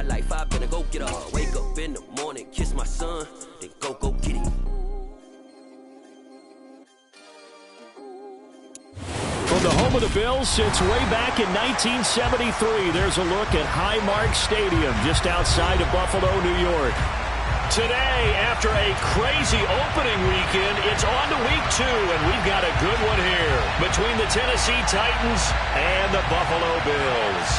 life, I better go get her. Wake up in the morning, kiss my son, then go get it. From the home of the Bills since way back in 1973, there's a look at Highmark Stadium just outside of Buffalo, New York. Today, after a crazy opening weekend, it's on to week 2, and we've got a good one here between the Tennessee Titans and the Buffalo Bills.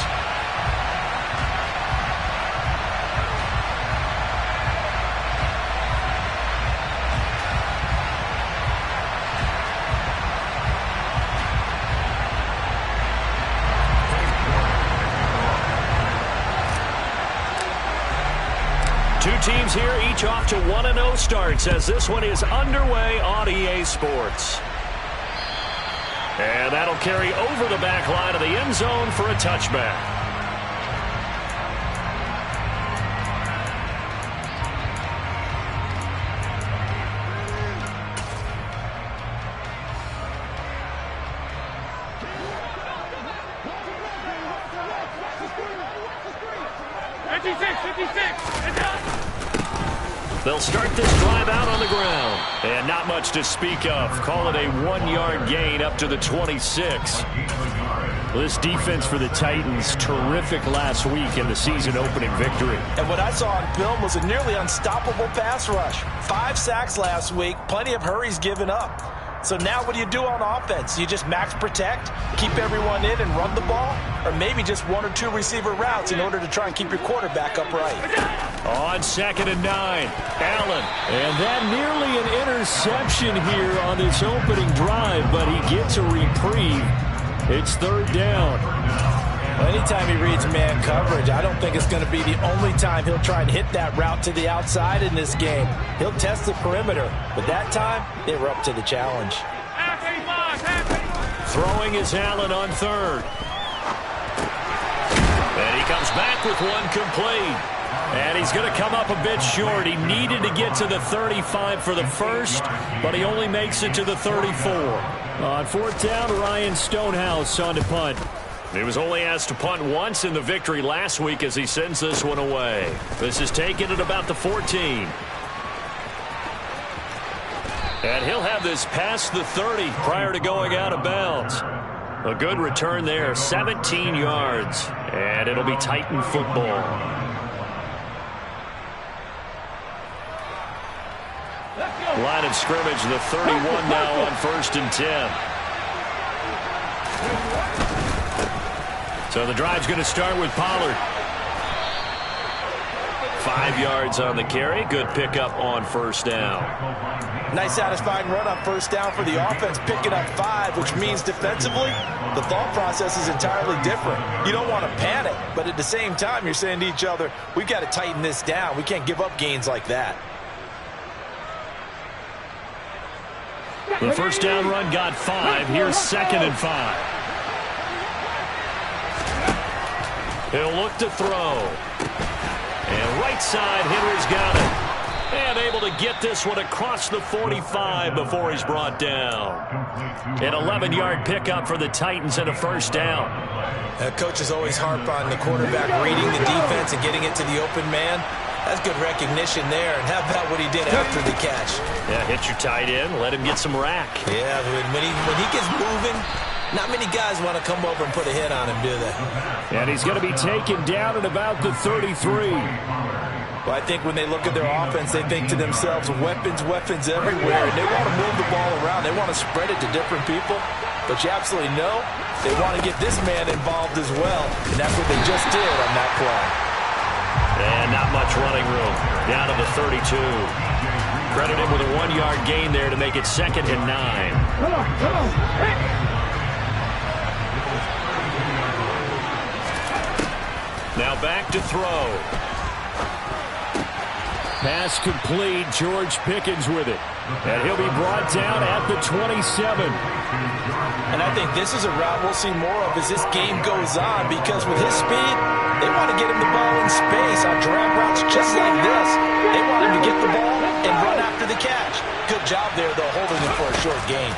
Two teams here, each off to 1-0 starts as this one is underway on EA Sports. And that'll carry over the back line of the end zone for a touchback. They'll start this drive out on the ground. And not much to speak of. Call it a 1-yard gain up to the 26. This defense for the Titans, terrific last week in the season opening victory. And what I saw on film was a nearly unstoppable pass rush. 5 sacks last week, plenty of hurries given up. So now what do you do on offense? You just max protect, keep everyone in and run the ball? Or maybe just 1 or 2 receiver routes in order to try and keep your quarterback upright? On 2nd and 9, Allen. And that nearly an interception here on this opening drive, but he gets a reprieve. It's 3rd down. Well, anytime he reads man coverage, I don't think it's going to be the only time he'll try and hit that route to the outside in this game. He'll test the perimeter, but that time, they were up to the challenge. Throwing is Allen on 3rd. And he comes back with one complete. And he's going to come up a bit short. He needed to get to the 35 for the first, but he only makes it to the 34. On 4th down, Ryan Stonehouse on to punt. He was only asked to punt once in the victory last week as he sends this one away. This is taken at about the 14. And he'll have this past the 30 prior to going out of bounds. A good return there, 17 yards. And it'll be Titan football. Line of scrimmage, the 31 now on 1st and 10. So the drive's going to start with Pollard. 5 yards on the carry. Good pickup on 1st down. Nice satisfying run on 1st down for the offense, picking up 5, which means defensively, the thought process is entirely different. You don't want to panic, but at the same time, you're saying to each other, we've got to tighten this down. We can't give up gains like that. The 1st down run got 5. Here's 2nd and 5. He'll look to throw. And right side, Henry's got it. And able to get this one across the 45 before he's brought down. An 11-yard pickup for the Titans and a 1st down. Coaches always harp on the quarterback reading the defense and getting it to the open man. That's good recognition there. And how about what he did after the catch? Yeah, hit your tight end, let him get some rack. Yeah, when he gets moving, not many guys want to come over and put a hit on him, do they? And he's going to be taken down at about the 33. Well, I think when they look at their offense, they think to themselves, weapons everywhere. And they want to move the ball around. They want to spread it to different people. But you absolutely know they want to get this man involved as well. And that's what they just did on that play. And not much running room. Down to the 32. Credit him with a 1-yard gain there to make it 2nd and 9. Now back to throw. Pass complete. George Pickens with it. And he'll be brought down at the 27. And I think this is a route we'll see more of as this game goes on, because with his speed, they want to get him the ball in space on drag routes just like this. They want him to get the ball and run after the catch. Good job there, though, holding him for a short gain.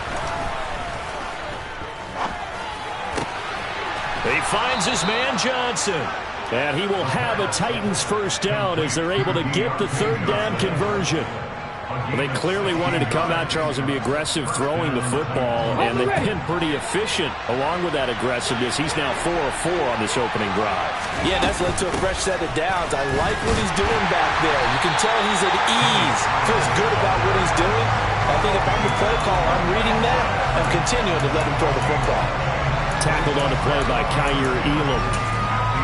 He finds his man Johnson. And he will have a Titans first down as they're able to get the third down conversion. Well, they clearly wanted to come out, Charles, and be aggressive throwing the football, and they've been pretty efficient along with that aggressiveness. He's now 4 of 4 on this opening drive. Yeah, that's led to a fresh set of downs. I like what he's doing back there. You can tell he's at ease. Feels good about what he's doing. I think if I'm the play call, I'm reading that. I'm continuing to let him throw the football. Tackled on the play by Kyer Elam.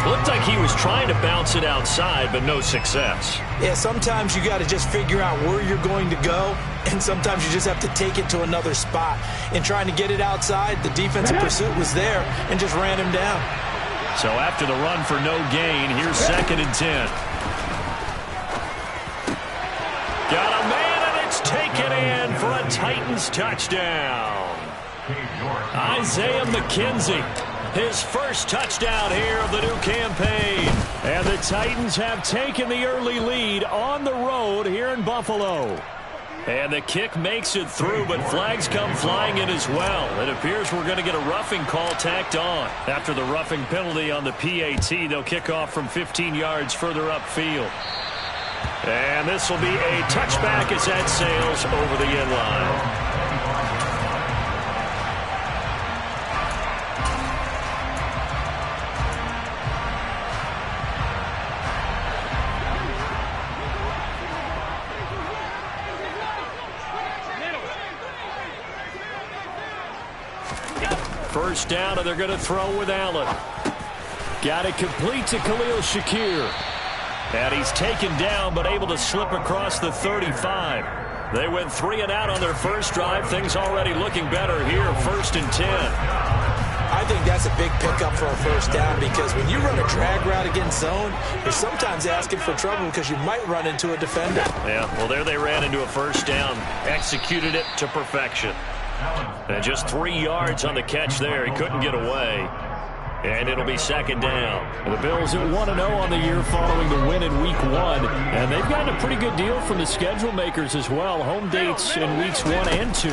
Looked like he was trying to bounce it outside, but no success. Yeah, sometimes you got to just figure out where you're going to go, and sometimes you just have to take it to another spot. In trying to get it outside, the defensive pursuit was there and just ran him down. So after the run for no gain, here's 2nd and 10. Got a man, and it's taken in for a Titans touchdown. Isaiah McKenzie. His first touchdown here of the new campaign. And the Titans have taken the early lead on the road here in Buffalo. And the kick makes it through, but flags come flying in as well. It appears we're going to get a roughing call tacked on. After the roughing penalty on the PAT, they'll kick off from 15 yards further upfield. And this will be a touchback as that sails over the end line. First down, and they're going to throw with Allen. Got it complete to Khalil Shakir. And he's taken down, but able to slip across the 35. They went 3 and out on their first drive. Things already looking better here, 1st and 10. I think that's a big pickup for a first down because when you run a drag route against zone, you're sometimes asking for trouble because you might run into a defender. Yeah, well, there they ran into a first down. Executed it to perfection. And just 3 yards on the catch there. He couldn't get away. And it'll be 2nd down. And the Bills at 1-0 on the year following the win in Week 1. And they've gotten a pretty good deal from the schedule makers as well. Home dates in Weeks 1 and 2.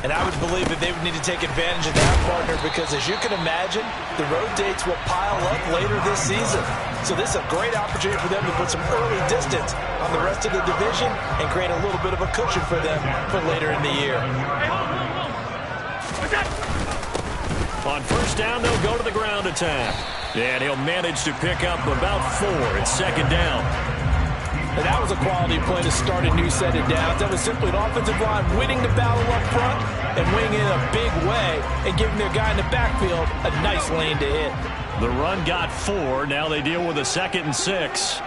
And I would believe that they would need to take advantage of that, partner, because as you can imagine, the road dates will pile up later this season. So this is a great opportunity for them to put some early distance on the rest of the division and create a little bit of a cushion for them for later in the year. On first down, they'll go to the ground attack. And he'll manage to pick up about 4. It's 2nd down. And that was a quality play to start a new set of downs. That was simply an offensive line winning the battle up front and winning in a big way and giving their guy in the backfield a nice lane to hit. The run got 4. Now they deal with a 2nd and 6.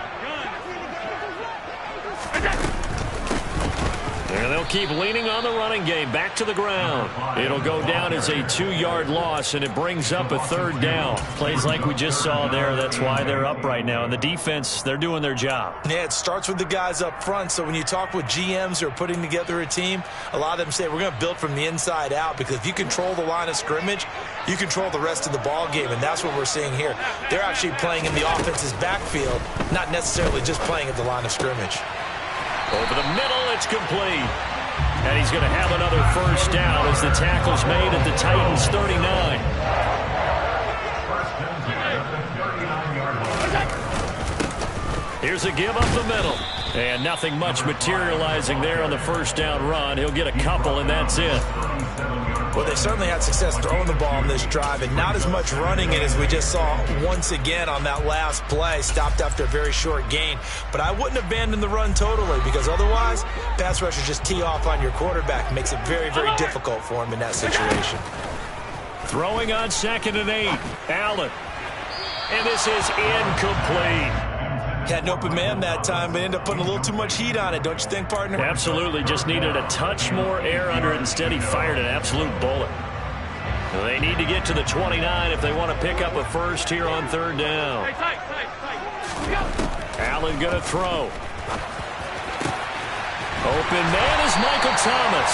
And they'll keep leaning on the running game. Back to the ground. It'll go down as a 2-yard loss, and it brings up a 3rd down. Plays like we just saw there. That's why they're up right now. And the defense, they're doing their job. Yeah, it starts with the guys up front. So when you talk with GMs who are putting together a team, a lot of them say we're going to build from the inside out because if you control the line of scrimmage, you control the rest of the ball game, and that's what we're seeing here. They're actually playing in the offense's backfield, not necessarily just playing at the line of scrimmage. Over the middle, it's complete. And he's going to have another first down as the tackle's made at the Titans' 39. Here's a give up the middle. And nothing much materializing there on the first down run. He'll get a couple, and that's it. Well, they certainly had success throwing the ball on this drive and not as much running it as we just saw once again on that last play. Stopped after a very short gain. But I wouldn't abandon the run totally because otherwise, pass rushers just tee off on your quarterback. Makes it very, very difficult for him in that situation. Throwing on 2nd and 8. Allen. And this is incomplete. Had an open man that time, but ended up putting a little too much heat on it, don't you think, partner? Absolutely. Just needed a touch more air under it. Instead, he fired an absolute bullet. They need to get to the 29 if they want to pick up a first here on 3rd down. Allen going to throw. Open man is Michael Thomas.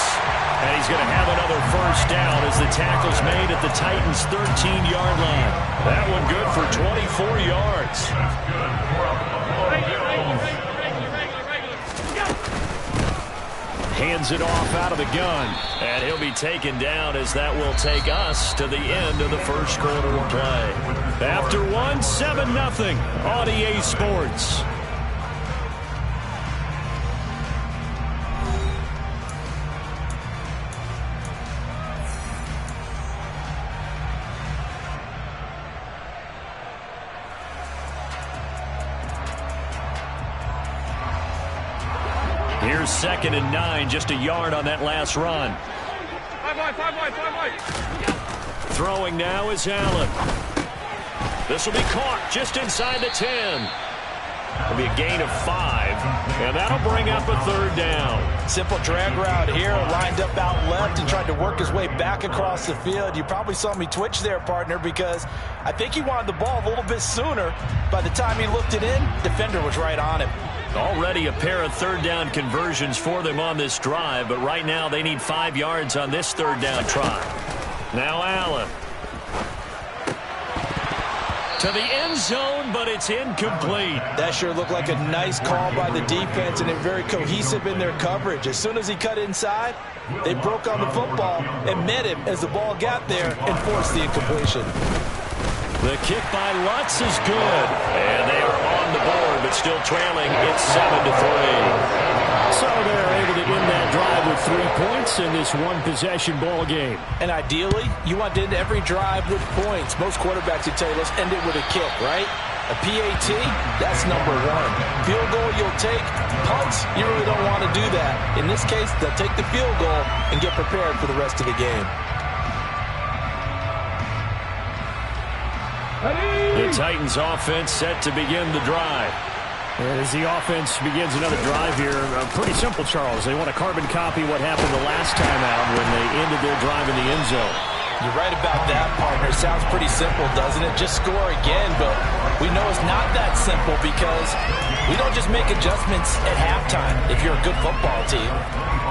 And he's going to have another first down as the tackle's made at the Titans' 13-yard line. That one good for 24 yards. Hands it off out of the gun. And he'll be taken down as that will take us to the end of the first quarter of play. After one, 7-0 on EA Sports. Here's 2nd and 9, just a yard on that last run. Throwing now is Allen. This will be caught just inside the 10. It'll be a gain of 5, and that'll bring up a 3rd down. Simple drag route here, lined up out left and tried to work his way back across the field. You probably saw me twitch there, partner, because I think he wanted the ball a little bit sooner. By the time he looked it in, defender was right on him. Already a pair of 3rd down conversions for them on this drive, but right now they need 5 yards on this 3rd down try. Now Allen. To the end zone, but it's incomplete. That sure looked like a nice call by the defense, and they're very cohesive in their coverage. As soon as he cut inside, they broke on the football and met him as the ball got there and forced the incompletion. The kick by Lutz is good, and they are on the board, but still trailing. It's 7-3. So they're able to end that drive with 3 points in this one-possession ball game. And ideally, you want to end every drive with points. Most quarterbacks would tell you, let's end it with a kick, right? A PAT, that's number 1. Field goal you'll take. Punts, you really don't want to do that. In this case, they'll take the field goal and get prepared for the rest of the game. The Titans offense set to begin the drive. As the offense begins another drive here, pretty simple, Charles. They want to carbon copy what happened the last time out when they ended their drive in the end zone. You're right about that, partner. Sounds pretty simple, doesn't it? Just score again, but we know it's not that simple because we don't just make adjustments at halftime if you're a good football team.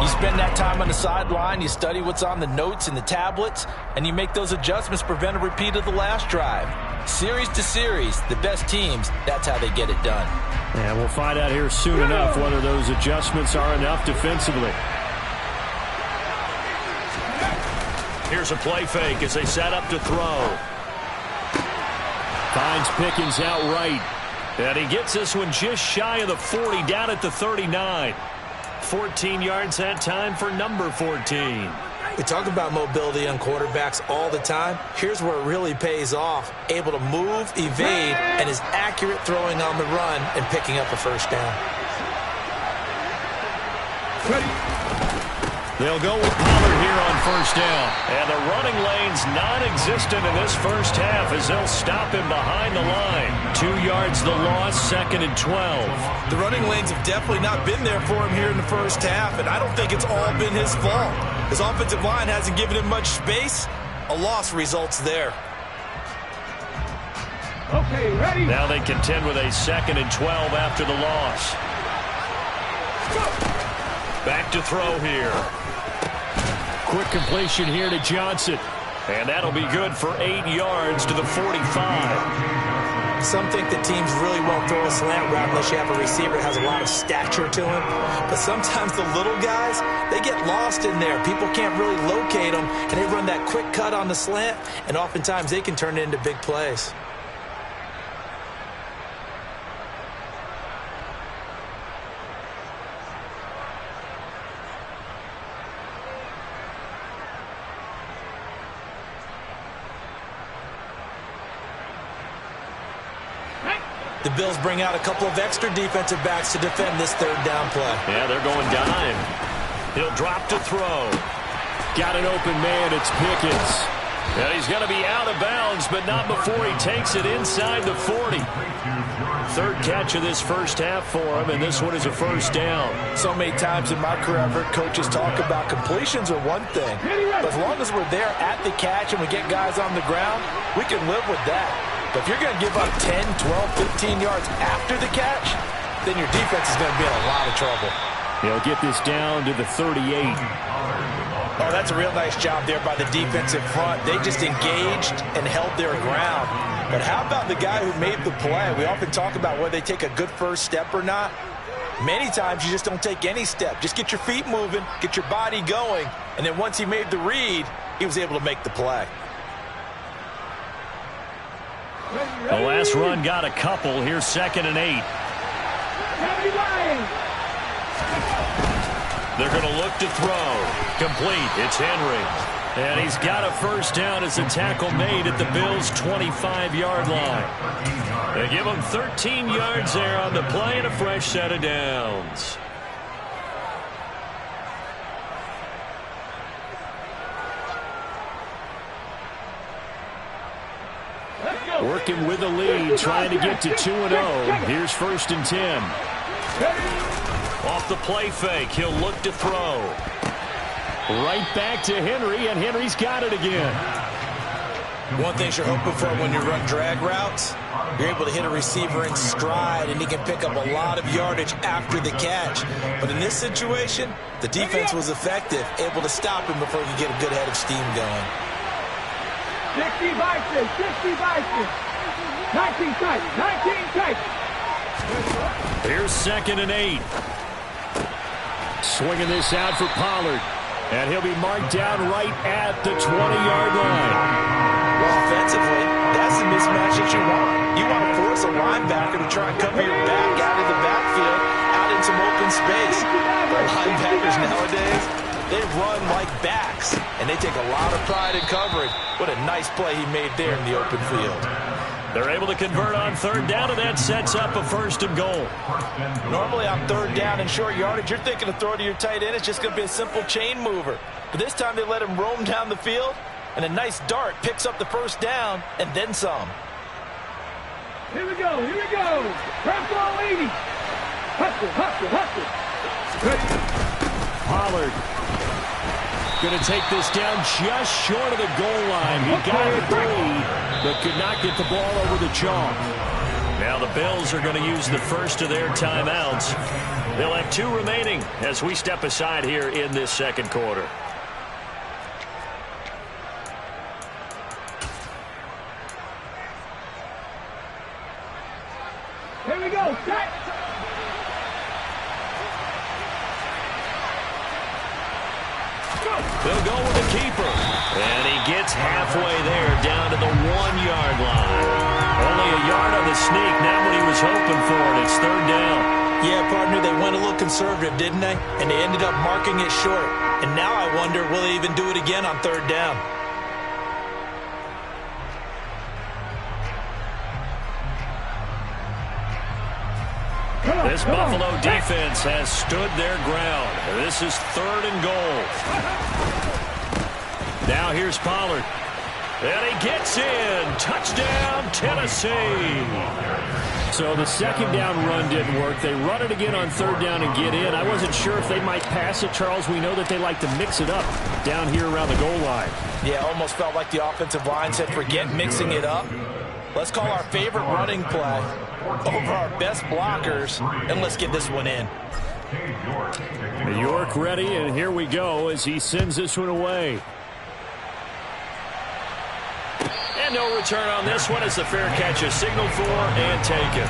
You spend that time on the sideline, you study what's on the notes and the tablets, and you make those adjustments, prevent a repeat of the last drive. Series to series, the best teams, that's how they get it done. And we'll find out here soon enough whether those adjustments are enough defensively. Here's a play fake as they set up to throw. Finds Pickens outright. And he gets this one just shy of the 40, down at the 39. 14 yards that time for number 14. We talk about mobility on quarterbacks all the time. Here's where it really pays off. Able to move, evade, and is accurate throwing on the run and picking up a first down. They'll go with Pollard here on first down. And the running lane's non-existent in this first half as they'll stop him behind the line. 2 yards the loss, 2nd and 12. The running lanes have definitely not been there for him here in the first half, and I don't think it's all been his fault. His offensive line hasn't given him much space. A loss results there. Okay, ready. Now they contend with a 2nd and 12 after the loss. Back to throw here. Quick completion here to Johnson. And that'll be good for 8 yards to the 45. Some think that teams really won't throw a slant route unless you have a receiver that has a lot of stature to him. But sometimes the little guys, they get lost in there. People can't really locate them, and they run that quick cut on the slant, and oftentimes they can turn it into big plays. The Bills bring out a couple of extra defensive backs to defend this 3rd down play. Yeah, they're going dime. He'll drop to throw. Got an open man. It's Pickens. And he's going to be out of bounds, but not before he takes it inside the 40. 3rd catch of this first half for him, and this one is a first down. So many times in my career I've heard coaches talk about completions are one thing. But as long as we're there at the catch and we get guys on the ground, we can live with that. But if you're going to give up 10, 12, 15 yards after the catch, then your defense is going to be in a lot of trouble. He'll get this down to the 38. Oh, that's a real nice job there by the defensive front. They just engaged and held their ground. But how about the guy who made the play? We often talk about whether they take a good first step or not. Many times you just don't take any step. Just get your feet moving, get your body going, and then once he made the read, he was able to make the play. The last run got a couple. Here's 2nd and 8. They're going to look to throw. Complete. It's Henry. And he's got a first down as a tackle made at the Bills' 25-yard line. They give him 13 yards there on the play and a fresh set of downs. Working with the lead, trying to get to 2-0. Here's 1st and 10. Off the play fake, he'll look to throw. Right back to Henry, and Henry's got it again. One thing you're hoping for when you run drag routes, you're able to hit a receiver in stride, and he can pick up a lot of yardage after the catch. But in this situation, the defense was effective, able to stop him before he could get a good head of steam going. 60 Vikings, 60 Vikings. 19 tight, 19 tight. Here's 2nd and 8. Swinging this out for Pollard. And he'll be marked down right at the 20-yard line. Well, offensively, that's the mismatch that you want. You want to force a linebacker to try and cover your back out of the backfield, out in some open space. The linebackers nowadays, they run like backs, and they take a lot of pride in coverage. What a nice play he made there in the open field. They're able to convert on 3rd down, and that sets up a 1st and goal. Normally on 3rd down and short yardage, you're thinking of throwing to your tight end. It's just going to be a simple chain mover. But this time they let him roam down the field, and a nice dart picks up the 1st down and then some. Here we go, here we go. Press all 80. Hustle, hustle, hustle. Pollard going to take this down just short of the goal line. He got it free, but could not get the ball over the chalk. Now the Bills are going to use the first of their timeouts. They'll have 2 remaining as we step aside here in this 2nd quarter. Here we go, set. They'll go with the keeper. And he gets halfway there down to the 1-yard line. Only a yard on the sneak, not what he was hoping for, and it's 3rd down. Yeah, partner, they went a little conservative, didn't they? And they ended up marking it short. And now I wonder, will they even do it again on 3rd down? This Buffalo defense has stood their ground. This is 3rd and goal. Now here's Pollard. And he gets in. Touchdown, Tennessee. So the 2nd down run didn't work. They run it again on 3rd down and get in. I wasn't sure if they might pass it, Charles. We know that they like to mix it up down here around the goal line. Yeah, almost felt like the offensive line said, forget mixing it up. Let's call our favorite running play over our best blockers, and let's get this one in. York ready, and here we go as he sends this one away. And no return on this one as the fair catch is signaled for and taken.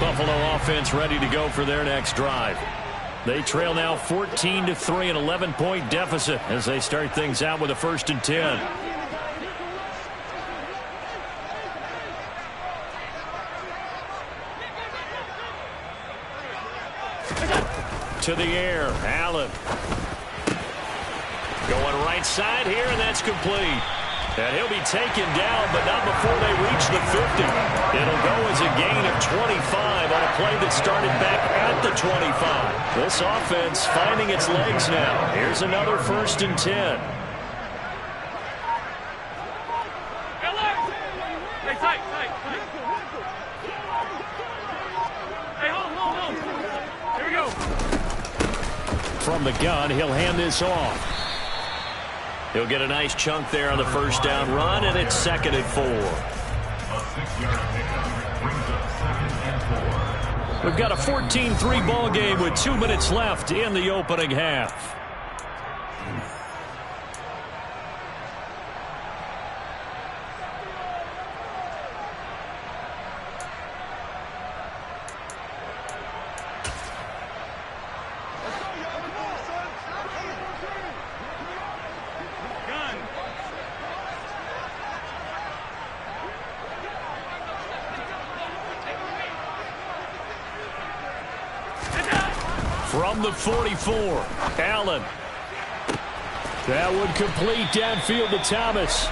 Buffalo offense ready to go for their next drive. They trail now 14-3, an 11-point deficit as they start things out with a 1st and 10. To the air, Allen. Going right side here, and that's complete. And he'll be taken down, but not before they reach the 50. It'll go as a gain of 25 on a play that started back at the 25. This offense finding its legs now. Here's another 1st and 10. Hey, tight, tight. Hey, hold. Here we go. From the gun, he'll hand this off. He'll get a nice chunk there on the 1st down run, and it's 2nd and 4. We've got a 14-3 ball game with 2 minutes left in the opening half. from the 44. Allen. That would complete downfield to Thomas.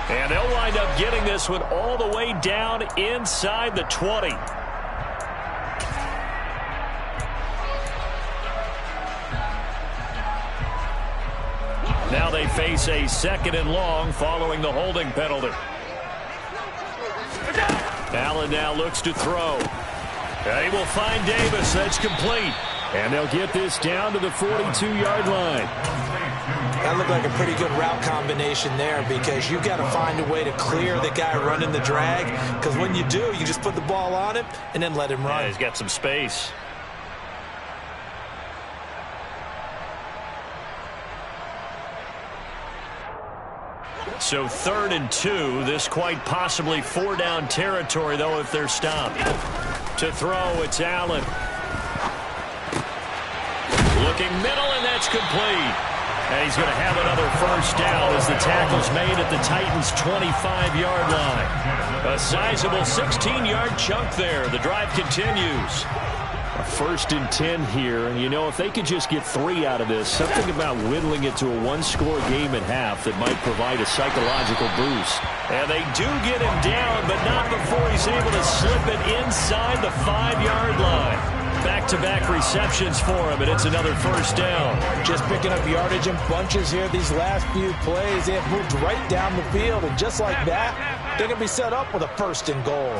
And they'll wind up getting this one all the way down inside the 20. Now they face a 2nd and long following the holding penalty. Allen now looks to throw. He will find Davis. That's complete. And they'll get this down to the 42-yard line. That looked like a pretty good route combination there, because you've got to find a way to clear the guy running the drag, because when you do, you just put the ball on him and then let him run. Yeah, he's got some space. So 3rd and 2. This quite possibly 4-down territory, though, if they're stopped. To throw, it's Allen. Looking middle, and that's complete. And he's going to have another 1st down as the tackle's made at the Titans' 25-yard line. A sizable 16-yard chunk there. The drive continues. A 1st and 10 here, and you know, if they could just get 3 out of this, something about whittling it to a 1-score game at half that might provide a psychological boost. And they do get him down, but not before he's able to slip it inside the 5-yard line. Back-to-back receptions for him, and it's another 1st down. Just picking up yardage in bunches here these last few plays. They have moved right down the field, and just like that, they're going to be set up with a 1st and goal.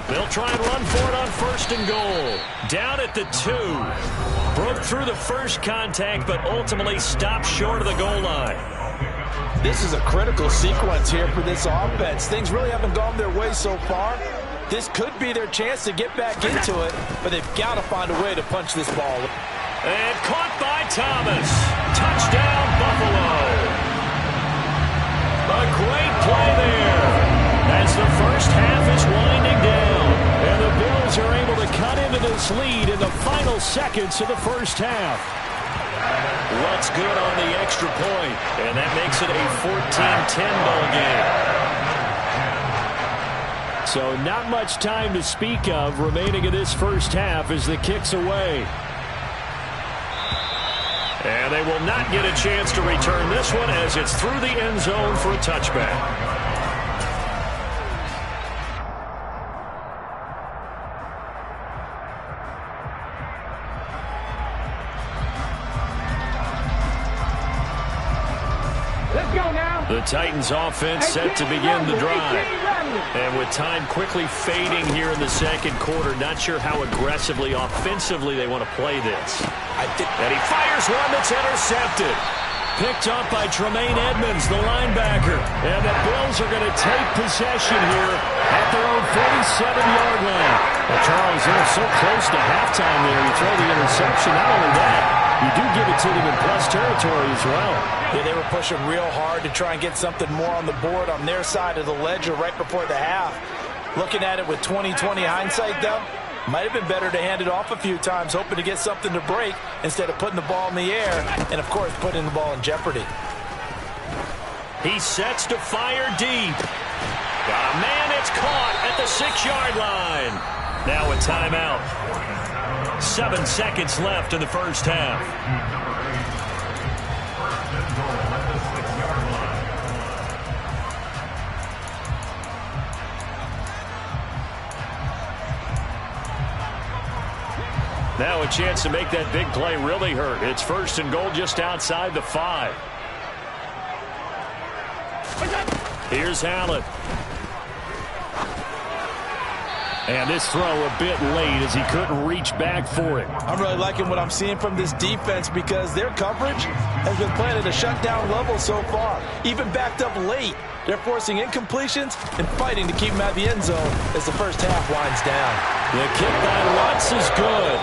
They'll try and run for it on 1st and goal. Down at the 2. Broke through the first contact, but ultimately stopped short of the goal line. This is a critical sequence here for this offense. Things really haven't gone their way so far. This could be their chance to get back into it, but they've got to find a way to punch this ball. And caught by Thomas. Touchdown, Buffalo. A great play there as the first half is winding down. And the Bills are able to cut into this lead in the final seconds of the first half. What's good on the extra point? And that makes it a 14-10 ball game. So not much time to speak of remaining in this first half as the kick's away. And they will not get a chance to return this one as it's through the end zone for a touchback. The Titans offense set to begin the drive. And with time quickly fading here in the 2nd quarter, not sure how aggressively, offensively they want to play this. And he fires one that's intercepted. Picked up by Tremaine Edmonds, the linebacker. And the Bills are going to take possession here at their own 47-yard line. Well, Charles, they're so close to halftime there. You throw the interception. Not only that, you do give it to them in plus territory as well. Yeah, they were pushing real hard to try and get something more on the board on their side of the ledger right before the half. Looking at it with 20/20 hindsight, though, might have been better to hand it off a few times, hoping to get something to break instead of putting the ball in the air and, of course, putting the ball in jeopardy. He sets to fire deep. Got a man that's caught at the 6-yard line. Now a timeout. 7 seconds left in the first half. Now a chance to make that big play really hurt. It's 1st and goal just outside the 5. Here's Allen. And this throw a bit late as he couldn't reach back for it. I'm really liking what I'm seeing from this defense because their coverage has been playing at a shutdown level so far. Even backed up late, they're forcing incompletions and fighting to keep them out of the end zone as the first half winds down. The kick by Lutz is good.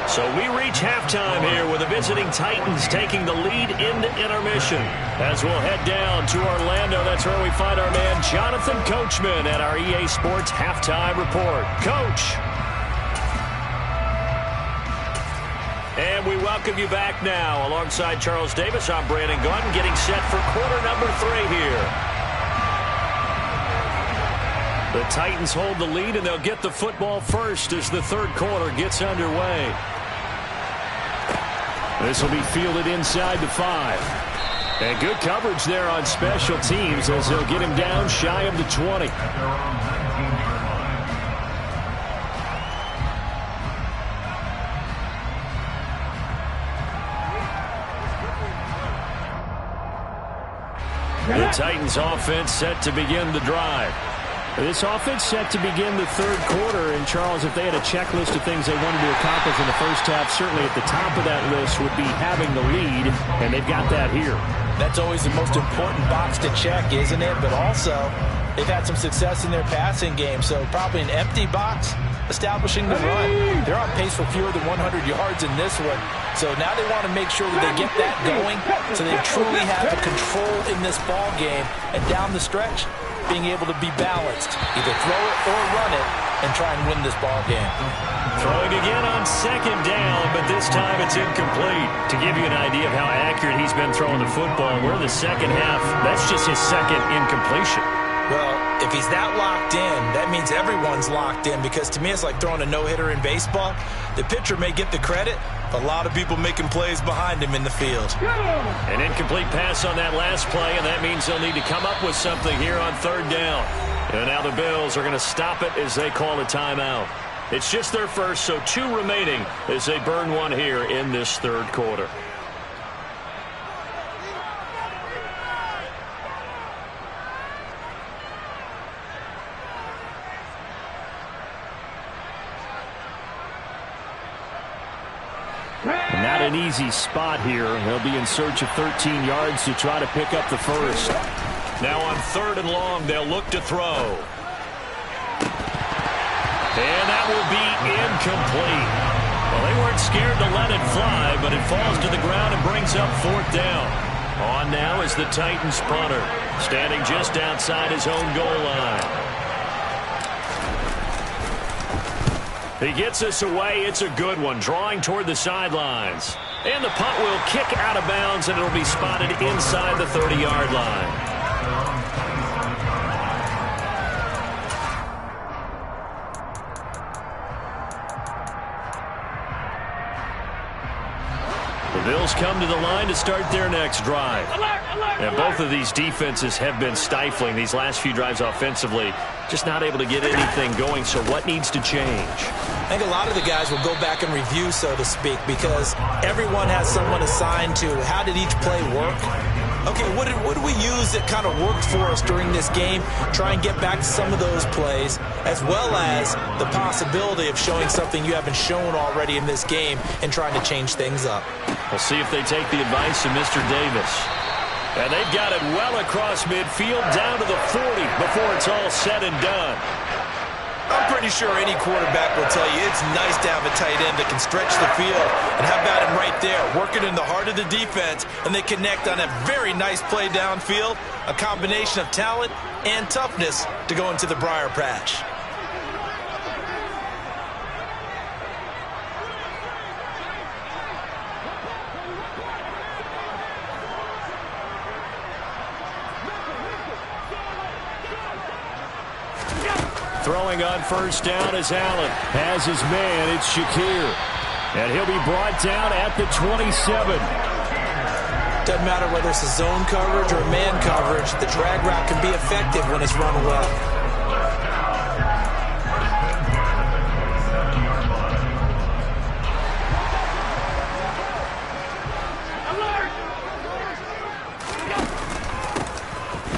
So we reach halftime here with the visiting Titans taking the lead into intermission. As we'll head down to Orlando, that's where we find our man Jonathan Coachman at our EA Sports Halftime Report. Coach. And we welcome you back now. Alongside Charles Davis, I'm Brandon Gunn, getting set for quarter number 3 here. The Titans hold the lead, and they'll get the football first as the third quarter gets underway. This will be fielded inside the 5. And good coverage there on special teams as they'll get him down shy of the 20. The Titans offense set to begin the drive. This offense set to begin the third quarter. And, Charles, if they had a checklist of things they wanted to accomplish in the first half, certainly at the top of that list would be having the lead, and they've got that here. That's always the most important box to check, isn't it? But also, they've had some success in their passing game, so probably an empty box establishing the run. They're on pace for fewer than 100 yards in this one. So now they want to make sure that they get that going so they truly have the control in this ball game. And down the stretch, being able to be balanced. Either throw it or run it and try and win this ball game. Throwing again on second down, but this time it's incomplete. To give you an idea of how accurate he's been throwing the football, we're in the second half. That's just his second incompletion. Well, if he's that locked in, that means everyone's locked in, because to me it's like throwing a no-hitter in baseball. The pitcher may get the credit, but a lot of people making plays behind him in the field. An incomplete pass on that last play, and that means they'll need to come up with something here on third down. And now the Bills are going to stop it as they call a timeout. It's just their first, so 2 remaining as they burn one here in this third quarter. Not an easy spot here. They'll be in search of 13 yards to try to pick up the first. Now on third and long, they'll look to throw. And that will be incomplete. Well, they weren't scared to let it fly, but it falls to the ground and brings up fourth down. On now is the Titans punter, standing just outside his own goal line. He gets us away. It's a good one, drawing toward the sidelines. And the punt will kick out of bounds, and it'll be spotted inside the 30-yard line. The Bills come to the line to start their next drive. And both of these defenses have been stifling these last few drives offensively. Just not able to get anything going, so what needs to change? I think a lot of the guys will go back and review, so to speak, because everyone has someone assigned to how did each play work. Okay, what did we use that kind of worked for us during this game? Try and get back to some of those plays, as well as the possibility of showing something you haven't shown already in this game and trying to change things up. We'll see if they take the advice of Mr. Davis. And they've got it well across midfield, down to the 40 before it's all said and done. I'm pretty sure any quarterback will tell you it's nice to have a tight end that can stretch the field. And how about him right there, working in the heart of the defense, and they connect on a very nice play downfield, a combination of talent and toughness to go into the briar patch. Throwing on first down is Allen. Has his man, it's Shakir. And he'll be brought down at the 27. Doesn't matter whether it's a zone coverage or man coverage, the drag route can be effective when it's run well.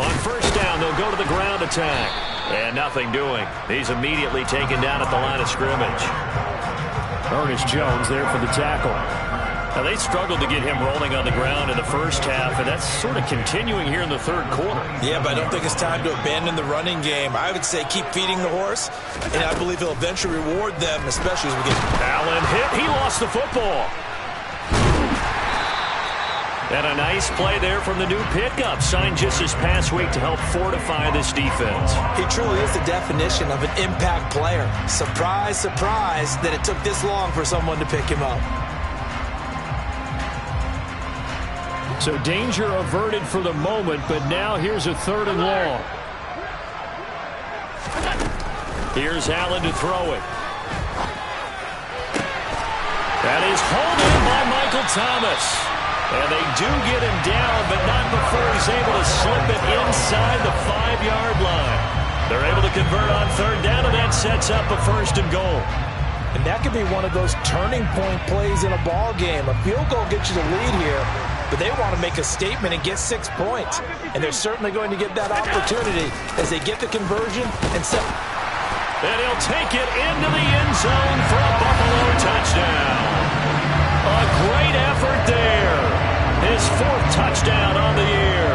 On first down, they'll go to the ground attack. And nothing doing. He's immediately taken down at the line of scrimmage. Ernest Jones there for the tackle. Now, they struggled to get him rolling on the ground in the first half, and that's sort of continuing here in the third quarter. Yeah, but I don't think it's time to abandon the running game. I would say keep feeding the horse, and I believe he'll eventually reward them, especially as we get... Allen hit. He lost the football. And a nice play there from the new pickup, signed just this past week to help fortify this defense. He truly is the definition of an impact player. Surprise, surprise that it took this long for someone to pick him up. So danger averted for the moment, but now here's a third and long. Here's Allen to throw it. That is hauled in by Michael Michael Thomas. And they do get him down, but not before he's able to slip it inside the 5-yard line. They're able to convert on third down, and that sets up a 1st and goal. And that could be one of those turning point plays in a ball game. A field goal gets you the lead here, but they want to make a statement and get 6 points. And they're certainly going to get that opportunity as they get the conversion and set. And he'll take it into the end zone for a Buffalo touchdown. A great effort there. His 4th touchdown on the year.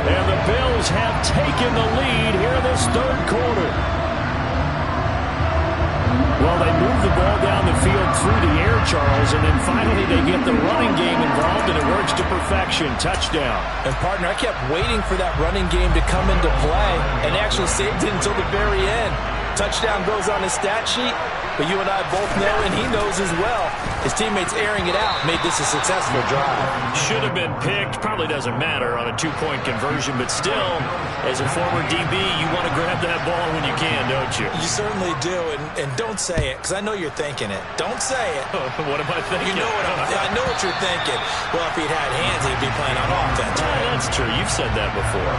And the Bills have taken the lead here in this 3rd quarter. Well, they move the ball down the field through the air, Charles, and then finally they get the running game involved, and it works to perfection. Touchdown. And, partner, I kept waiting for that running game to come into play and actually saved it until the very end. Touchdown goes on his stat sheet, but you and I both know, and he knows as well, his teammates airing it out made this a successful drive. Should have been picked. Probably doesn't matter on a 2-point conversion, but still, as a former DB, you want to grab that ball when you can, don't you? You certainly do, and don't say it, because I know you're thinking it. Don't say it. What am I thinking? You know I know what you're thinking. Well, if he'd had hands, he'd be playing on offense. Right? That's true. You've said that before.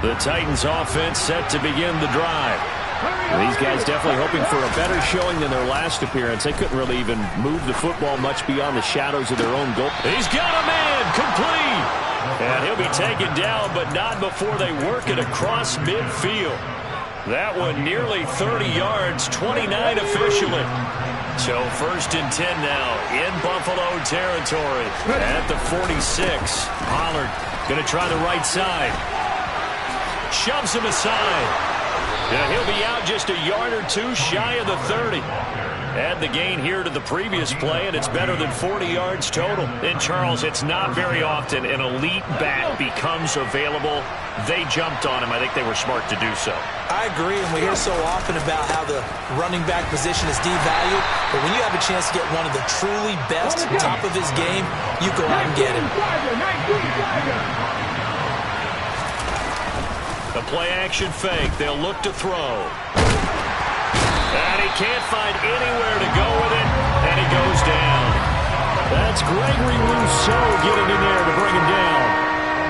The Titans offense set to begin the drive. These guys definitely hoping for a better showing than their last appearance. They couldn't really even move the football much beyond the shadows of their own goal. He's got a man complete. And he'll be taken down, but not before they work it across midfield. That one nearly 30 yards, 29 officially. So 1st and 10 now in Buffalo territory at the 46. Pollard going to try the right side. Shoves him aside. Yeah, he'll be out just a yard or 2 shy of the 30. Add the gain here to the previous play, and it's better than 40 yards total. And, Charles, it's not very often an elite back becomes available. They jumped on him. I think they were smart to do so. I agree, and we hear so often about how the running back position is devalued. But when you have a chance to get one of the truly best, top of his game, you go out and get him. The play-action fake. They'll look to throw. And he can't find anywhere to go with it, and he goes down. That's Gregory Rousseau getting in there to bring him down.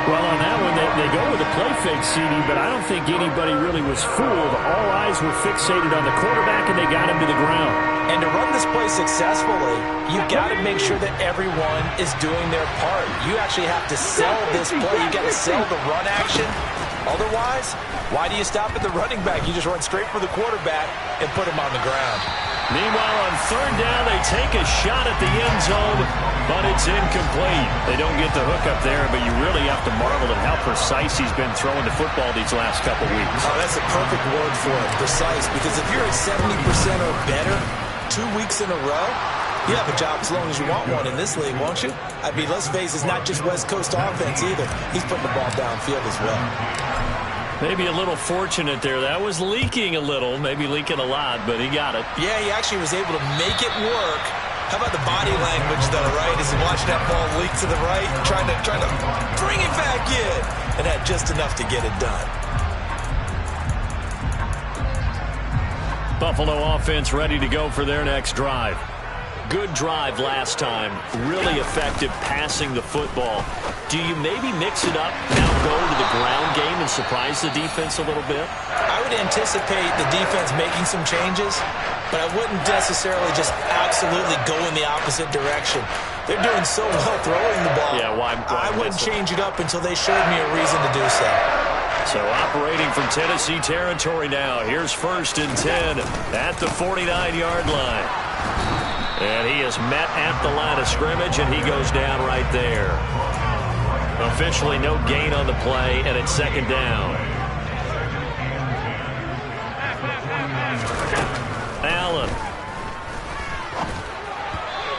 Well, on that one, they go with a play fake, CD, but I don't think anybody really was fooled. All eyes were fixated on the quarterback, and they got him to the ground. And to run this play successfully, you've got to make sure that everyone is doing their part. You actually have to sell this play. You've got to sell the run action. Otherwise, why do you stop at the running back? You just run straight for the quarterback and put him on the ground. Meanwhile, on 3rd down, they take a shot at the end zone, but it's incomplete. They don't get the hook up there, but you really have to marvel at how precise he's been throwing the football these last couple weeks. Oh, that's a perfect word for it, precise, because if you're at 70% or better 2 weeks in a row, you have a job as long as you want one in this league, won't you? I mean, let's face it, it's not just West Coast offense either. He's putting the ball downfield as well. Maybe a little fortunate there. That was leaking a little, maybe leaking a lot, but he got it. Yeah, he actually was able to make it work. How about the body language, though, right? As he watched that ball leak to the right, trying to bring it back in, and had just enough to get it done. Buffalo offense ready to go for their next drive. Good drive last time. Really effective passing the football. Do you maybe mix it up, now go to the ground game and surprise the defense a little bit? I would anticipate the defense making some changes, but I wouldn't necessarily just absolutely go in the opposite direction. They're doing so well throwing the ball. Yeah, why I wouldn't change it up until they showed me a reason to do so. So operating from Tennessee territory now. Here's 1st and 10 at the 49-yard line. And he is met at the line of scrimmage, and he goes down right there. Officially no gain on the play, and it's 2nd down. Allen.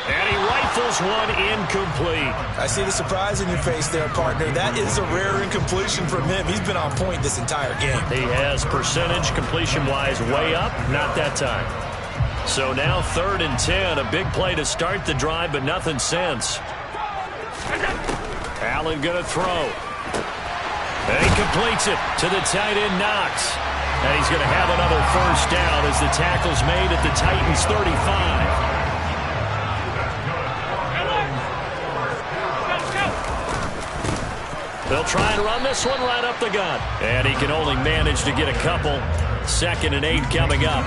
And he rifles one incomplete. I see the surprise in your face there, partner. That is a rare incompletion from him. He's been on point this entire game. He has percentage completion-wise way up. Not that time. So now 3rd and 10. A big play to start the drive, but nothing since. Allen going to throw. And he completes it to the tight end, Knox. And he's going to have another first down as the tackle's made at the Titans' 35. They'll try and run this one right up the gut. And he can only manage to get a couple. 2nd and 8 coming up.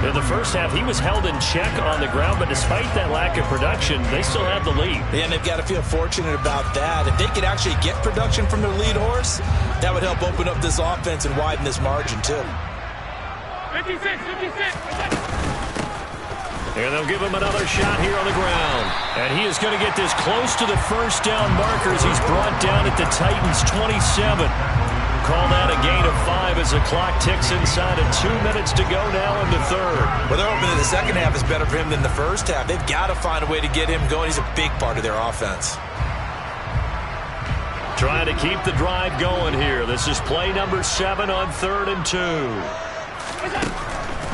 In the first half, he was held in check on the ground, but despite that lack of production, they still have the lead. Yeah, and they've got to feel fortunate about that. If they could actually get production from their lead horse, that would help open up this offense and widen this margin, too. 56. And they'll give him another shot here on the ground. And he is going to get this close to the first down marker as he's brought down at the Titans' 27. Call that a gain of 5 as the clock ticks inside of 2 minutes to go now in the 3rd. Well, they're hoping that the second half is better for him than the first half. They've got to find a way to get him going. He's a big part of their offense. Trying to keep the drive going here. This is play number 7 on 3rd and 2.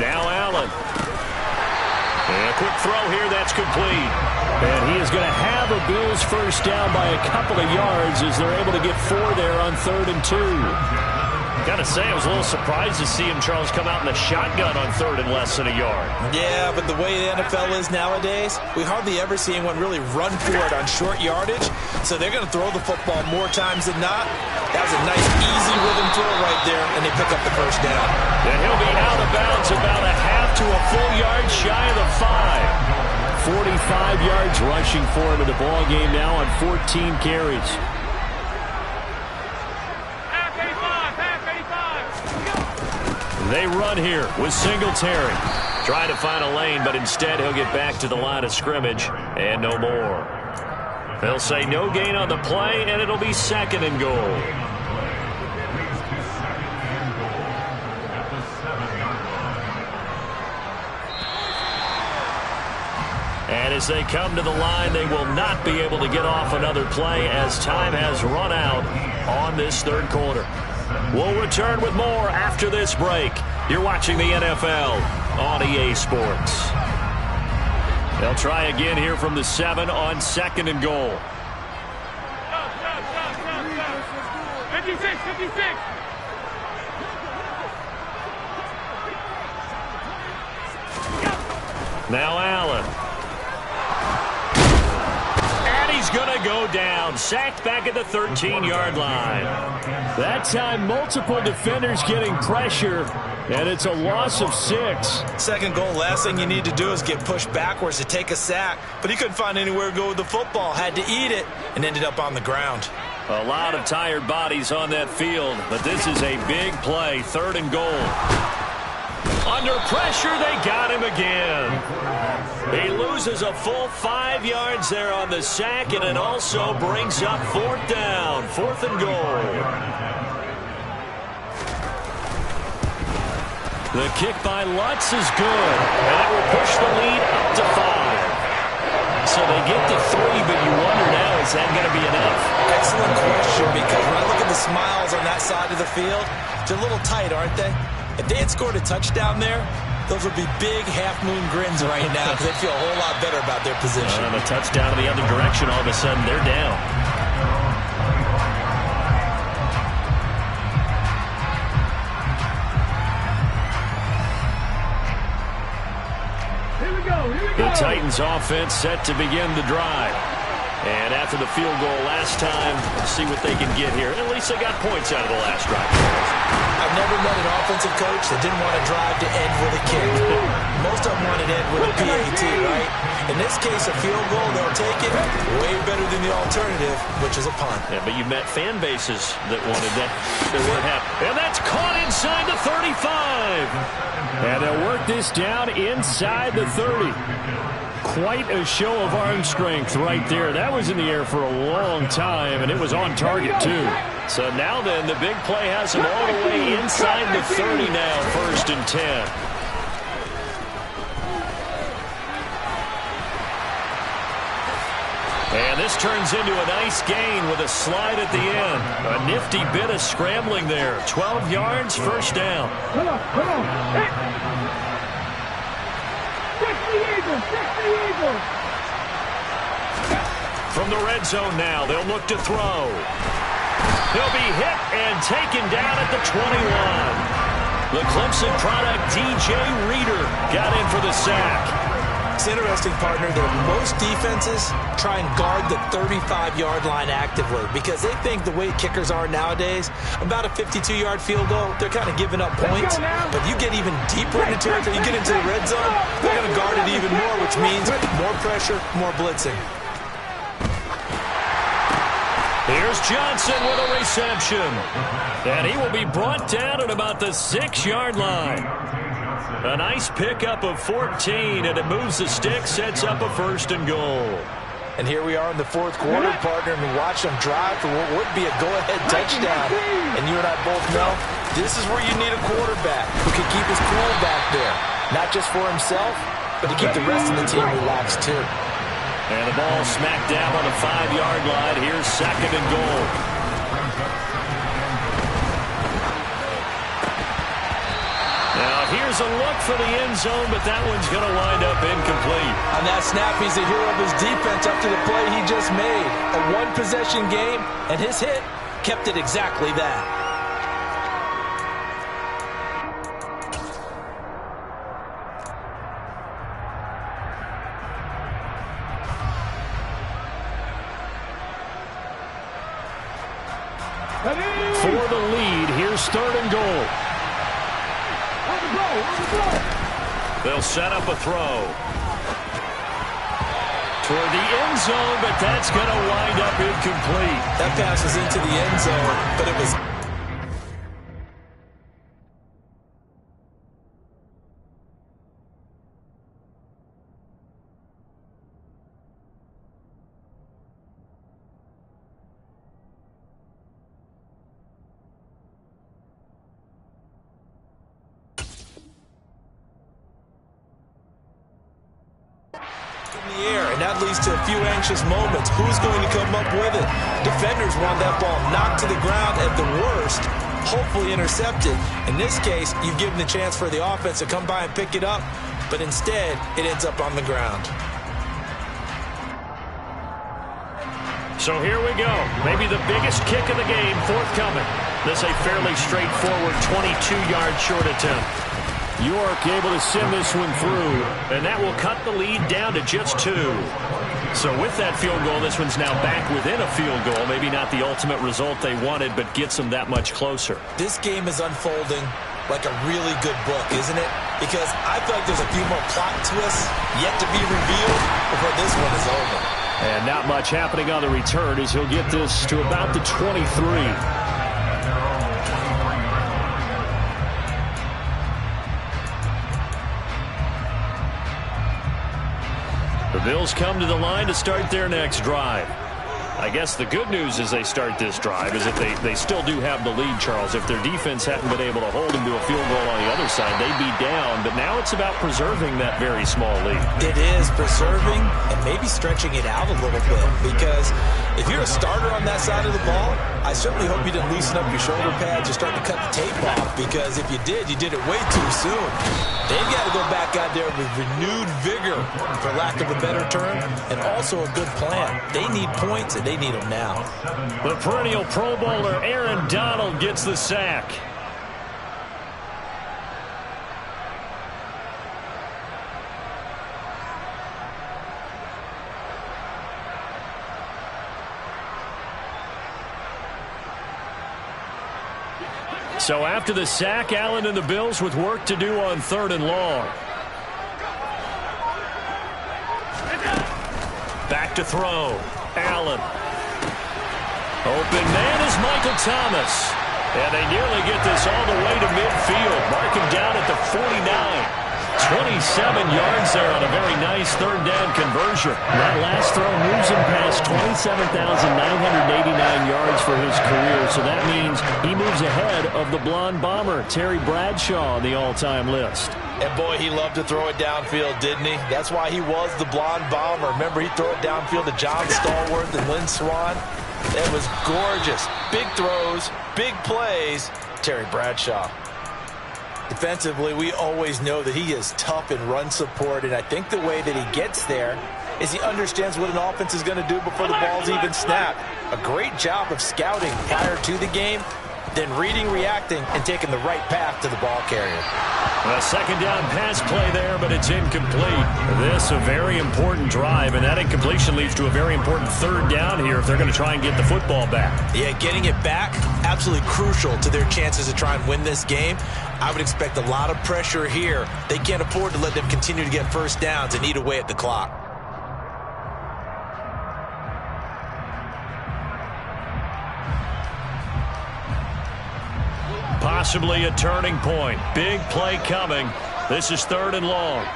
Now Allen. And a quick throw here, that's complete. And he is going to have a Bills first down by a couple of yards as they're able to get 4 there on 3rd and 2. Got to say, I was a little surprised to see him, Charles, come out in the shotgun on 3rd and less than a yard. Yeah, but the way the NFL is nowadays, we hardly ever see anyone really run for it on short yardage. So they're going to throw the football more times than not. That was a nice, easy rhythm throw right there, and they pick up the first down. And he'll be out of bounds about a half to a full yard shy of the 5. 45 yards rushing for him in the ball game now on 14 carries. They run here with Singletary. Trying to find a lane, but instead he'll get back to the line of scrimmage and no more. They'll say no gain on the play, and it'll be 2nd and goal. And as they come to the line, they will not be able to get off another play as time has run out on this 3rd quarter. We'll return with more after this break. You're watching the NFL on EA Sports. They'll try again here from the 7 on 2nd and goal. 56. Now Allen. And he's going to go down. Sacked back at the 13-yard line. That time, multiple defenders getting pressure, and it's a loss of 6. 2nd goal, last thing you need to do is get pushed backwards to take a sack. But he couldn't find anywhere to go with the football. Had to eat it and ended up on the ground. A lot of tired bodies on that field, but this is a big play. 3rd and goal. Under pressure, they got him again. He loses a full 5 yards there on the sack, and it also brings up 4th down. 4th and goal. The kick by Lutz is good, and it will push the lead up to 5. So they get to 3, but you wonder now, is that going to be enough? Excellent question, because when I look at the smiles on that side of the field, they're a little tight, aren't they? If they had scored a touchdown there, those would be big half-moon grins right now because they'd feel a whole lot better about their position. And a touchdown in the other direction, all of a sudden, they're down. Here we go. The Titans offense set to begin the drive. And after the field goal last time, let's see what they can get here. At least they got points out of the last drive. I've never met an offensive coach that didn't want to drive to end with a kick. Most of them want to end with a PAT, right? In this case, a field goal, they'll take it way better than the alternative, which is a punt. Yeah, but you met fan bases that wanted that. That weren't happy. And that's caught inside the 35. And they'll work this down inside the 30. Quite a show of arm strength right there. That was in the air for a long time, and it was on target, too. So now then, the big play has him all the way inside the 30 now, 1st and 10. And this turns into a nice gain with a slide at the end. A nifty bit of scrambling there. 12 yards, 1st down. Come on. Eagles. From the red zone now, they'll look to throw. He'll be hit and taken down at the 21. The Clemson product, DJ Reader, got in for the sack. It's interesting, partner, that most defenses try and guard the 35-yard line actively because they think the way kickers are nowadays, about a 52-yard field goal, they're kind of giving up points. But you get even deeper into territory, you get into the red zone, they're going to guard it even more, which means more pressure, more blitzing. Here's Johnson with a reception. And he will be brought down at about the 6-yard line. A nice pickup of 14, and it moves the stick, sets up a 1st and goal. And here we are in the 4th quarter, partner, and watch them drive for what would be a go-ahead touchdown. And you and I both know this is where you need a quarterback who can keep his cool back there. Not just for himself, but to keep the rest of the team relaxed too. And the ball smacked down on the 5-yard line. Here's 2nd and goal. Now here's a look for the end zone, but that one's going to wind up incomplete. On that snap, he's a hero of his defense after the play he just made. A one-possession game, and his hit kept it exactly that. For the lead, here's 3rd and goal. They'll set up a throw toward the end zone, but that's going to wind up incomplete. That pass was into the end zone, but it was... in the air, and that leads to a few anxious moments. Who's going to come up with it? Defenders want that ball knocked to the ground at the worst, hopefully intercepted. In this case, you've given the chance for the offense to come by and pick it up, but instead, it ends up on the ground. So here we go. Maybe the biggest kick of the game forthcoming. This a fairly straightforward 22-yard short attempt. York able to send this one through, and that will cut the lead down to just 2. So with that field goal, this one's now back within a field goal. Maybe not the ultimate result they wanted, but gets them that much closer. This game is unfolding like a really good book, isn't it? Because I feel like there's a few more plot twists yet to be revealed before this one is over. And not much happening on the return as he'll get this to about the 23. The Bills come to the line to start their next drive. I guess the good news as they start this drive is that they still do have the lead, Charles. If their defense hadn't been able to hold them to a field goal on the other side, they'd be down. But now it's about preserving that very small lead. It is preserving and maybe stretching it out a little bit, because if you're a starter on that side of the ball, I certainly hope you didn't loosen up your shoulder pads or start to cut the tape off, because if you did it way too soon. They've got to go back out there with renewed vigor, for lack of a better term, and also a good plan. They need points, and they need them now. The perennial Pro Bowler Aaron Donald gets the sack. So after the sack, Allen and the Bills with work to do on 3rd and long. Back to throw. Allen. Open man is Michael Thomas. And they nearly get this all the way to midfield. Mark him down at the 49. 27 yards there on a very nice 3rd down conversion. That last throw moves him past 27,989 yards for his career. So that means he moves ahead of the blonde bomber, Terry Bradshaw, on the all-time list. And boy, he loved to throw it downfield, didn't he? That's why he was the blonde bomber. Remember, he'd throw it downfield to John Stallworth and Lynn Swann. It was gorgeous. Big throws, big plays. Terry Bradshaw. Defensively, we always know that he is tough in run support, and I think the way that he gets there is he understands what an offense is going to do before the ball's even snapped. A great job of scouting prior to the game, then reading, reacting, and taking the right path to the ball carrier. A second down pass play there, but it's incomplete. This a very important drive, and that incompletion leads to a very important third down here if they're going to try and get the football back. Yeah, getting it back, absolutely crucial to their chances to try and win this game. I would expect a lot of pressure here. They can't afford to let them continue to get first downs and eat away at the clock. Possibly a turning point. Big play coming. This is 3rd and long.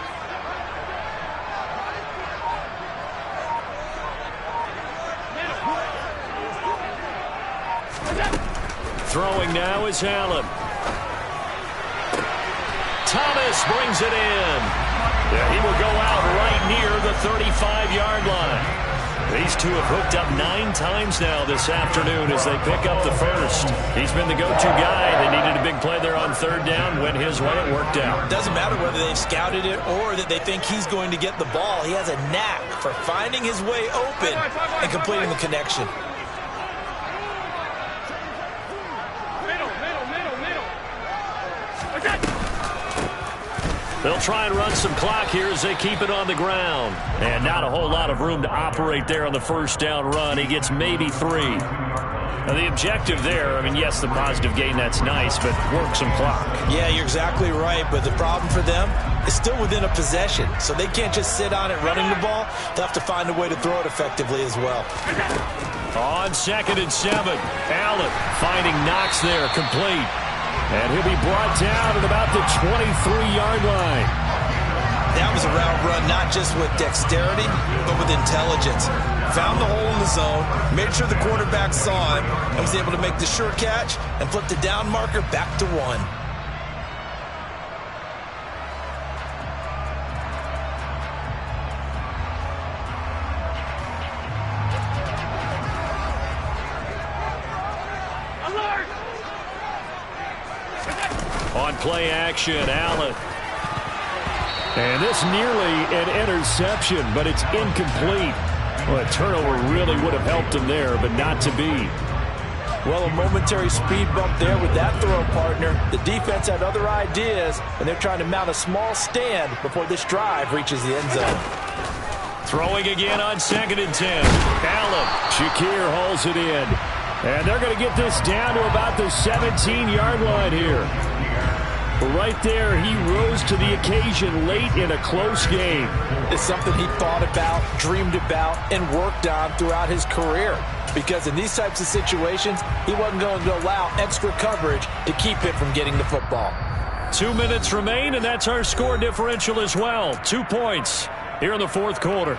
Throwing now is Allen. Thomas brings it in. Yeah, he will go out right near the 35-yard line. These two have hooked up 9 times now this afternoon as they pick up the first. He's been the go-to guy. They needed a big play there on 3rd down. Went his way. It worked out. Doesn't matter whether they've scouted it or that they think he's going to get the ball. He has a knack for finding his way open and completing the connection. They'll try and run some clock here as they keep it on the ground. And not a whole lot of room to operate there on the first down run. He gets maybe 3. Now the objective there, I mean, yes, the positive gain, that's nice, but work some clock. Yeah, you're exactly right, but the problem for them is still within a possession. So they can't just sit on it running the ball. They'll have to find a way to throw it effectively as well. On 2nd and 7, Allen finding Knox there, complete. And he'll be brought down at about the 23-yard line. That was a route run, not just with dexterity, but with intelligence. Found the hole in the zone, made sure the quarterback saw him, and was able to make the sure catch and flip the down marker back to 1. On play action, Allen. And this nearly an interception, but it's incomplete. Well, a turnover really would have helped him there, but not to be. Well, a momentary speed bump there with that throw partner. The defense had other ideas, and they're trying to mount a small stand before this drive reaches the end zone. Throwing again on 2nd and 10. Allen. Shakir hauls it in. And they're going to get this down to about the 17-yard line here. Right there, he rose to the occasion late in a close game. It's something he thought about, dreamed about, and worked on throughout his career. Because in these types of situations, he wasn't going to allow extra coverage to keep him from getting the football. 2 minutes remain, and that's our score differential as well. 2 points here in the 4th quarter.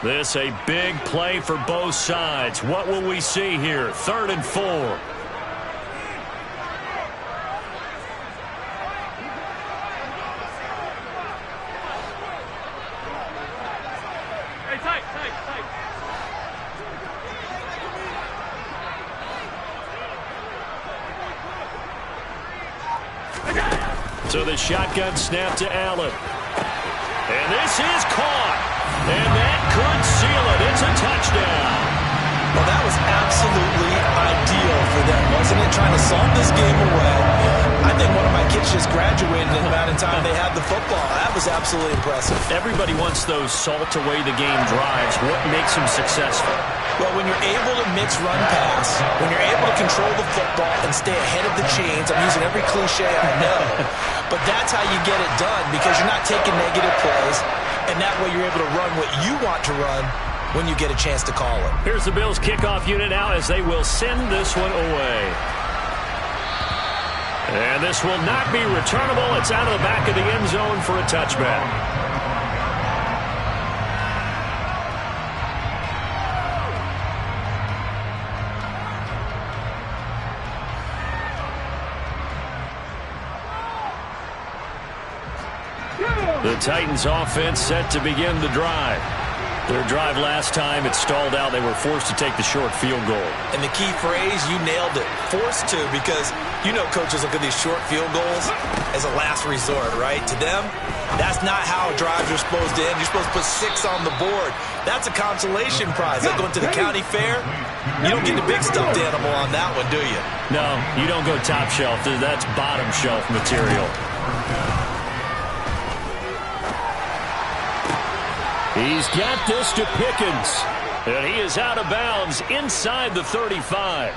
This a big play for both sides. What will we see here? 3rd and 4. So the shotgun snap to Allen. And this is caught. And that could seal it. It's a touchdown. Well, that was absolutely ideal for them, wasn't it? Trying to solve this game away. I think one of my kids just graduated in the amount of time they had the football. That was absolutely impressive. Everybody wants those salt-away-the-game drives. What makes them successful? Well, when you're able to mix run-pass, when you're able to control the football and stay ahead of the chains, I'm using every cliche I know, but that's how you get it done because you're not taking negative plays, and that way you're able to run what you want to run when you get a chance to call it. Here's the Bills kickoff unit now as they will send this one away. And this will not be returnable. It's out of the back of the end zone for a touchback. The Titans offense set to begin the drive. Their drive last time, it stalled out. They were forced to take the short field goal. And the key phrase, you nailed it, forced to, because you know coaches look at these short field goals as a last resort, right? To them, that's not how drives are supposed to end. You're supposed to put 6 on the board. That's a consolation prize. Like going to the county fair, you don't get the big stuffed animal on that one, do you? No, you don't go top shelf. That's bottom shelf material. He's got this to Pickens. And he is out of bounds inside the 35.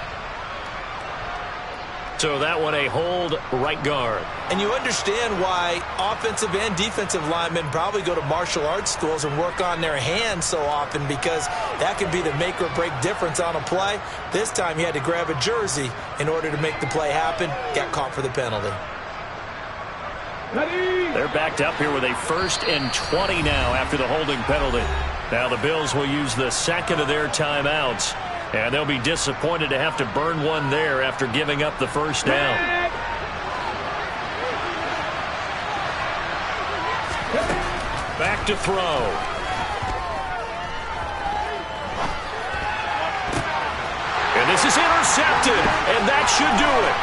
So that one a hold right guard. And you understand why offensive and defensive linemen probably go to martial arts schools and work on their hands so often, because that can be the make or break difference on a play. This time he had to grab a jersey in order to make the play happen. Got caught for the penalty. They're backed up here with a 1st and 20 now after the holding penalty. Now the Bills will use the second of their timeouts, and they'll be disappointed to have to burn one there after giving up the first down. Back to throw. And this is intercepted, and that should do it.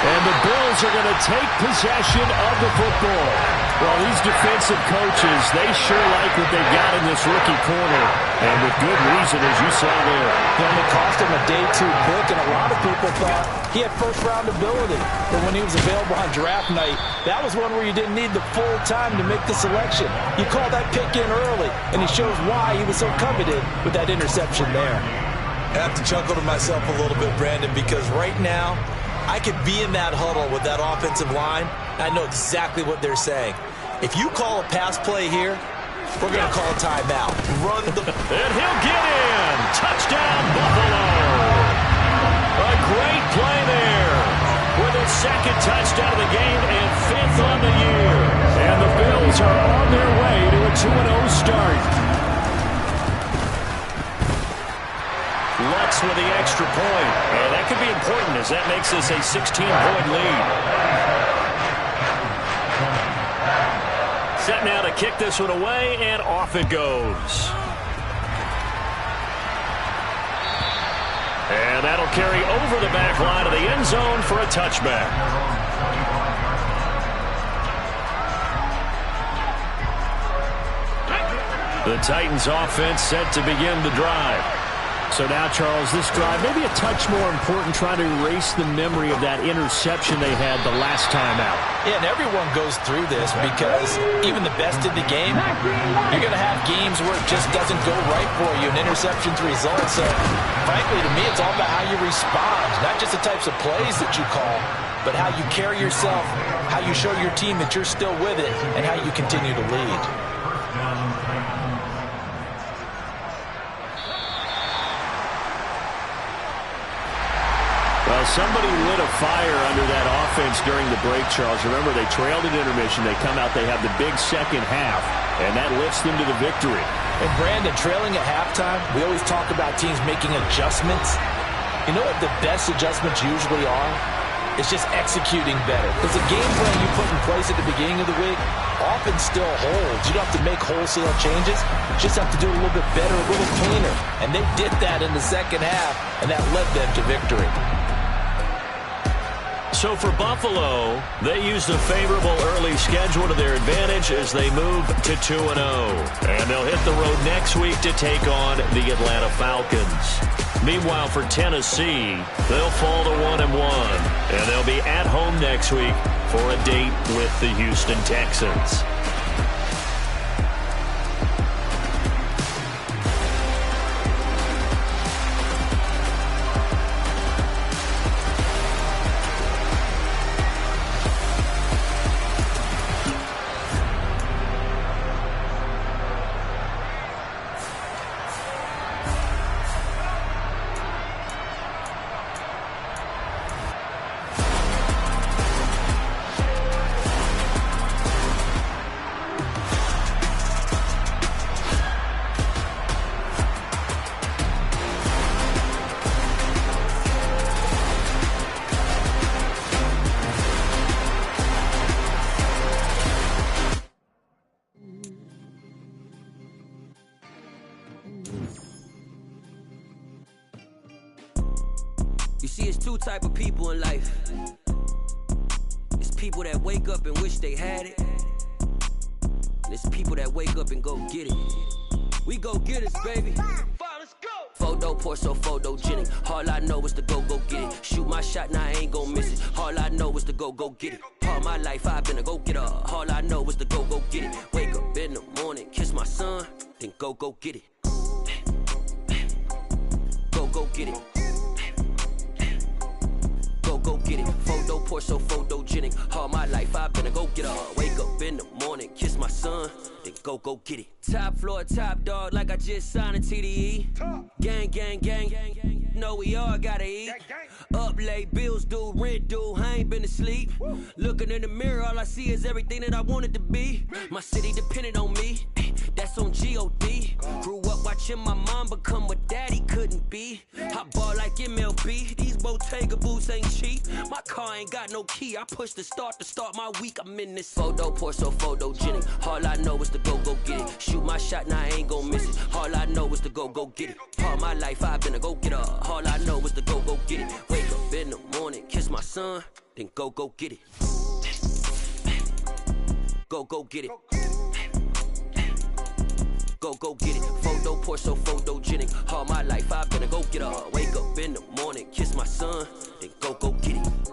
And the Bills are going to take possession of the football. Well, these defensive coaches, they sure like what they've got in this rookie corner. And with good reason, as you saw there. It only cost him a day 2 pick, and a lot of people thought he had first-round ability. But when he was available on draft night, that was one where you didn't need the full time to make the selection. You call that pick in early, and he shows why he was so coveted with that interception there. I have to chuckle to myself a little bit, Brandon, because right now, I could be in that huddle with that offensive line. I know exactly what they're saying. If you call a pass play here, we're going to call a timeout. Run the... And he'll get in. Touchdown, Buffalo. A great play there. With a 2nd touchdown of the game and 5th on the year. And the Bills are on their way to a 2-0 start. Lutz with the extra point. And that could be important, as that makes this a 16-point lead. Set now to kick this one away, and off it goes. And that'll carry over the back line of the end zone for a touchback. The Titans offense set to begin the drive. So now, Charles, this drive maybe a touch more important, trying to erase the memory of that interception they had the last time out. Yeah, and everyone goes through this, because even the best in the game, you're going to have games where it just doesn't go right for you, and interceptions result. So, frankly, to me, it's all about how you respond, not just the types of plays that you call, but how you carry yourself, how you show your team that you're still with it, and how you continue to lead. Well, somebody lit a fire under that offense during the break, Charles. Remember, they trailed at intermission. They come out, they have the big second half, and that lifts them to the victory. And, Brandon, trailing at halftime, we always talk about teams making adjustments. You know what the best adjustments usually are? It's just executing better. Because the game plan you put in place at the beginning of the week often still holds. You don't have to make wholesale changes. You just have to do it a little bit better, a little cleaner. And they did that in the second half, and that led them to victory. So for Buffalo, they used a favorable early schedule to their advantage as they move to 2-0. And they'll hit the road next week to take on the Atlanta Falcons. Meanwhile, for Tennessee, they'll fall to 1-1. And they'll be at home next week for a date with the Houston Texans. You see, it's two type of people in life. It's people that wake up and wish they had it. And it's people that wake up and go get it. We go get it, baby. Let's go. Photo pour so photogenic. All I know is to go get it. Shoot my shot, now I ain't gon' miss it. All I know is to go get it. All my life I've been a go getter. All I know is to go get it. Wake up in the morning, kiss my son, then go get it. Go get it. Go get it. Photo pour so photogenic. All my life I've been a go getter. Wake up in the morning, kiss my son, then go get it. Top floor, top dog, like I just signed a TDE. Gang, gang, gang, gang. Know we all gotta eat. Up late, bills due, rent due. I ain't been asleep. Looking in the mirror, all I see is everything that I wanted to be. My city depended on me. That's on G.O.D. Grew up watching my mom become what daddy couldn't be. I ball like MLB. These Bottega boots ain't cheap. My car ain't got no key. I push the start to start my week. I'm in this photo pour so photogenic. All I know is to go get it. Shoot my shot, now I ain't gon' miss it. All I know is to go get it. All my life I've been a go getter. All I know is to go get it. Wake up in the morning, kiss my son, then go get it. Go get it. Go get it. Photo pour so photogenic. All my life I've been a go getter. Wake up in the morning, kiss my son, then go get it.